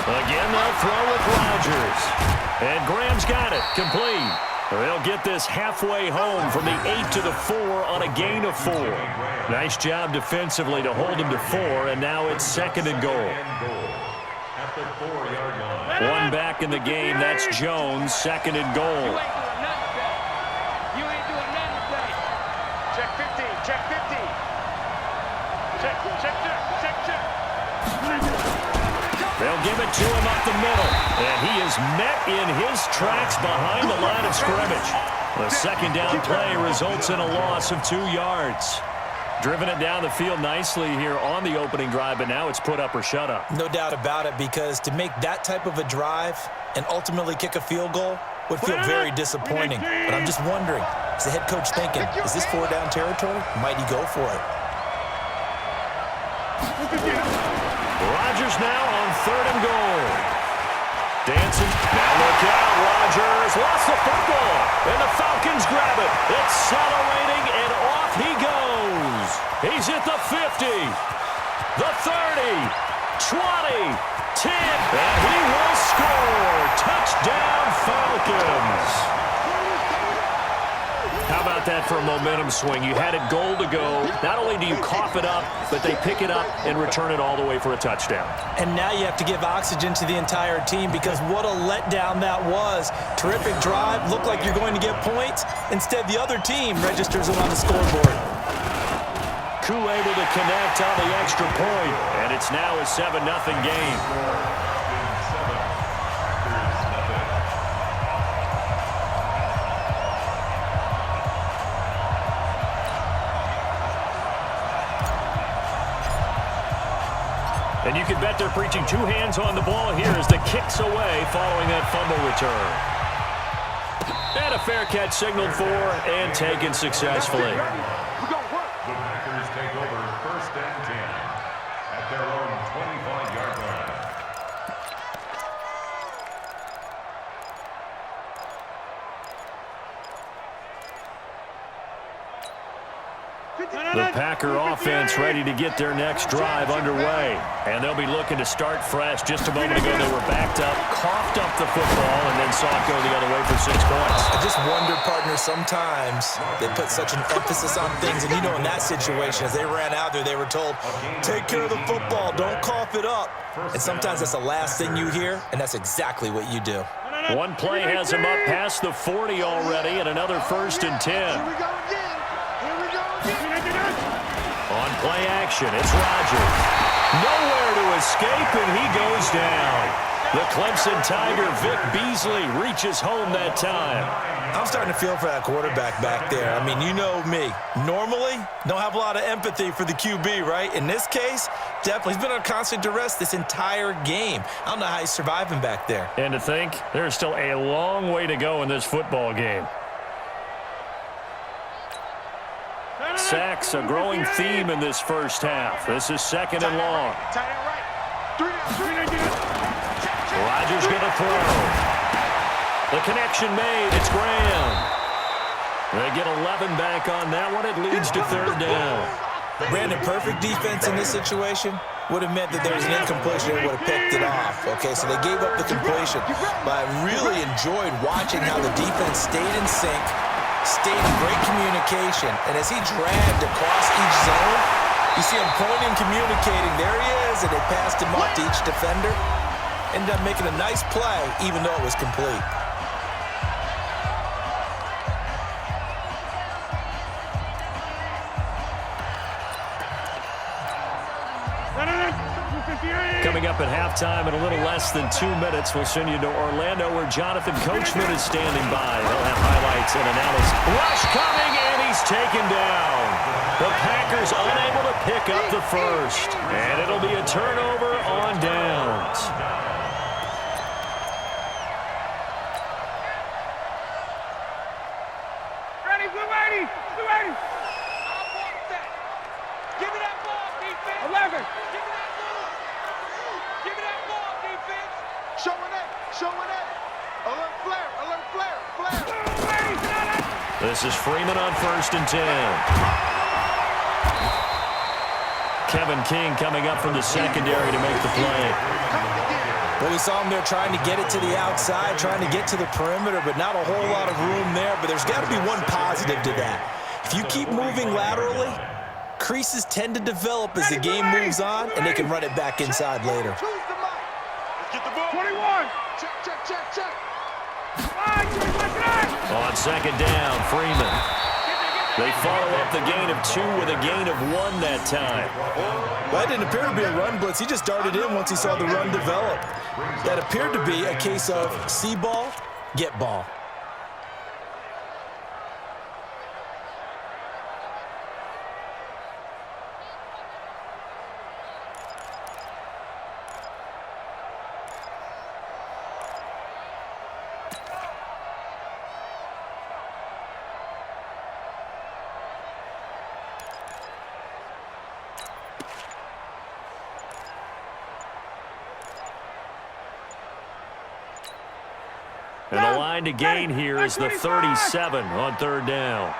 Again, they'll throw with Rodgers. And Graham's got it. Complete. They'll get this halfway home from the 8 to the 4 on a gain of 4. Nice job defensively to hold him to 4, and now it's 2nd and goal. One back in the game. That's Jones, 2nd and goal. You ain't doing nothing today. Check 15. Check 15. Check. They'll give it to him up the middle. And he is met in his tracks behind the line of scrimmage. The second down play results in a loss of 2 yards. Driven it down the field nicely here on the opening drive, but now it's put up or shut up. No doubt about it, because to make that type of a drive and ultimately kick a field goal would feel very disappointing. But I'm just wondering, is the head coach thinking, is this 4-down territory? Might he go for it? Rodgers now on 3rd and goal. Dancing. Now look out. Rodgers lost the football. And the Falcons grab it. Accelerating, and off he goes. He's at the 50, the 30, 20, 10, and he will score. Touchdown, Falcons. How about that for a momentum swing? You had it goal to go. Not only do you cough it up, but they pick it up and return it all the way for a touchdown. And now you have to give oxygen to the entire team, because what a letdown that was. Terrific drive. Looked like you're going to get points. Instead, the other team registers it on the scoreboard. Koo able to connect on the extra point, and it's now a 7-0 game. And you can bet they're preaching 2 hands on the ball here as the kick's away following that fumble return. And a fair catch signaled for and taken successfully. The Packers take over 1st and 10 at their own 25-yard line. The Packer offense ready to get their next drive underway. And they'll be looking to start fresh. Just a moment ago, they were backed up, coughed up the football, and then saw it go the other way for 6 points. I just wonder, partner, sometimes they put such an emphasis on things. And, you know, in that situation, as they ran out there, they were told, take care of the football, don't cough it up. And sometimes that's the last thing you hear, and that's exactly what you do. One play has him up past the 40 already, and another 1st and 10. On play action, it's Rodgers. Nowhere to escape, and he goes down. The Clemson Tiger, Vic Beasley, reaches home that time. I'm starting to feel for that quarterback back there. I mean, you know me. Normally, don't have a lot of empathy for the QB, right? In this case, definitely. He's been on constant duress this entire game. I don't know how he's surviving back there. And to think, there's still a long way to go in this football game. Sacks, a growing theme in this first half. This is 2nd and long. Rodgers going to throw. The connection made. It's Graham. They get 11 back on that one. It leads to 3rd down. Brandon, perfect defense in this situation would have meant that there was an incompletion and would have picked it off. Okay, so they gave up the completion. But I really enjoyed watching how the defense stayed in sync, stayed in great communication, and as he dragged across each zone, you see him pointing, communicating. There he is, and they passed him off to each defender. Ended up making a nice play, even though it was complete. Coming up at halftime in a little less than 2 minutes, we'll send you to Orlando, where Jonathan Coachman is standing by. He'll have highlights and analysis. Rush coming, and he's taken down. The Packers unable to pick up the first, and it'll be a turnover on downs. Ready, we're ready. We're ready. I want that. Give me that ball, defense. 11. Give me that ball. Give me that ball, defense. Showing it. Alert flare. This is Freeman on 1st and 10. Kevin King coming up from the secondary to make the play. Well, we saw him there trying to get it to the outside, trying to get to the perimeter, but not a whole lot of room there. But there's got to be one positive to that. If you keep moving laterally, creases tend to develop as the game moves on, and they can run it back inside later. Get the ball. 21. Check. On second down, Freeman. They follow up the gain of 2 with a gain of 1 that time. Well, that didn't appear to be a run blitz. He just darted in once he saw the run develop. That appeared to be a case of see ball, get ball. And the line to gain here is the 37 on third down.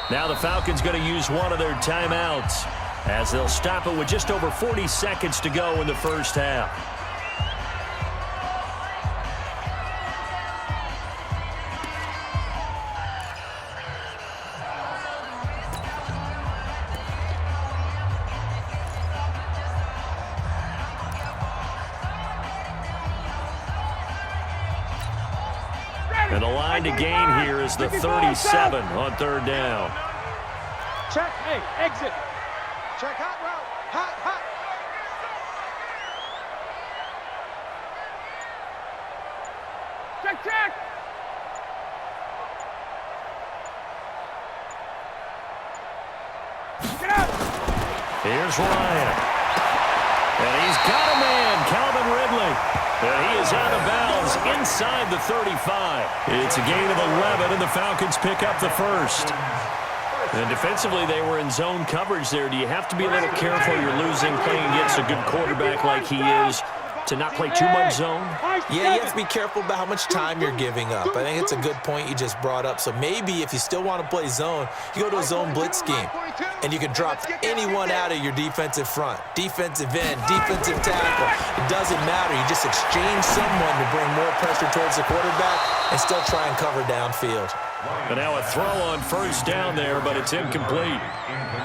Now the Falcons going to use one of their timeouts as they'll stop it with just over 40 seconds to go in the first half. And the line to gain here is the 37 on third down. Check, hey, exit. Check hot route. Hot. Check. Get out. Here's Ryan. And he's got a man, Calvin Ridley. And he is out of bounds inside the 35. It's a gain of 11, and the Falcons pick up the first. And defensively, they were in zone coverage there. Do you have to be a little careful? You're losing, playing against a good quarterback like he is, to not play too much zone? Yeah, you have to be careful about how much time you're giving up. I think it's a good point you just brought up. So maybe if you still want to play zone, you go to a zone blitz scheme, and you can drop anyone out of your defensive front, defensive end, defensive tackle. It doesn't matter. You just exchange someone to bring more pressure towards the quarterback and still try and cover downfield. And now a throw on first down there, but it's incomplete.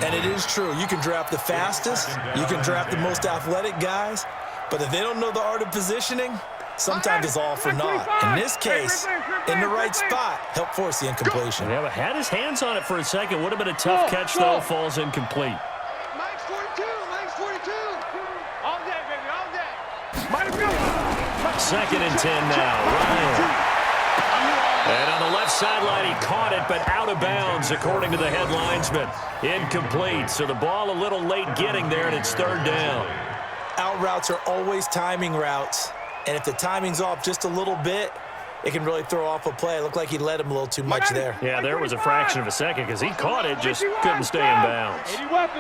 And it is true. You can draft the fastest. You can draft the most athletic guys. But if they don't know the art of positioning, sometimes it's all for naught. In this case, in the right spot, help force the incompletion. Yeah, but had his hands on it for a second. Would have been a tough catch, though. Falls incomplete. Max 42. All day, baby, all day. Second and 10 now. Ryan. And on the left sideline, he caught it, but out of bounds, according to the head linesman. Incomplete. So the ball a little late getting there, and it's third down. Out routes are always timing routes, and if the timing's off just a little bit, it can really throw off a play. It looked like he led him a little too much there. Yeah, there was a fraction of a second because he caught it, just couldn't stay in bounds.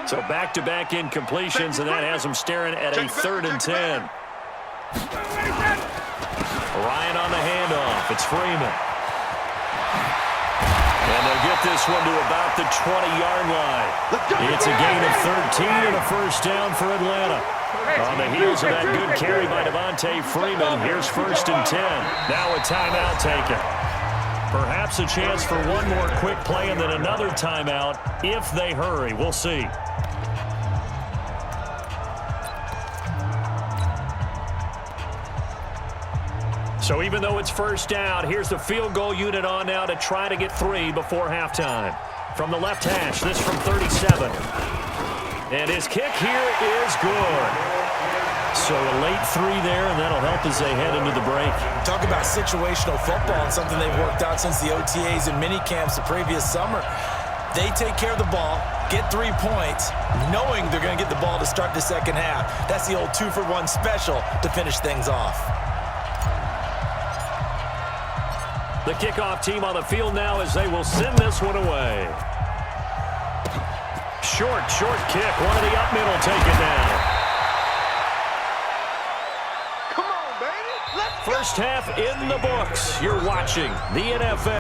So back-to-back incompletions, and that has him staring at a third and 10. Ryan on the handoff. It's Freeman. And they'll get this one to about the 20-yard line. It's a gain of 13 and a first down for Atlanta. On the heels of that good carry by Devontae Freeman, here's first and 10. Now a timeout taken. Perhaps a chance for one more quick play and then another timeout if they hurry. We'll see. So even though it's first down, here's the field goal unit on now to try to get 3 before halftime. From the left hash, this from 37. And his kick here is good. So a late 3 there, and that'll help as they head into the break. Talk about situational football and something they've worked out since the OTAs and mini camps the previous summer. They take care of the ball, get 3 points, knowing they're going to get the ball to start the second half. That's the old 2-for-1 special to finish things off. The kickoff team on the field now as they will send this one away. Short kick. One of the up middle taken down. Come on, baby. Let's First half in the books. You're watching the NFL.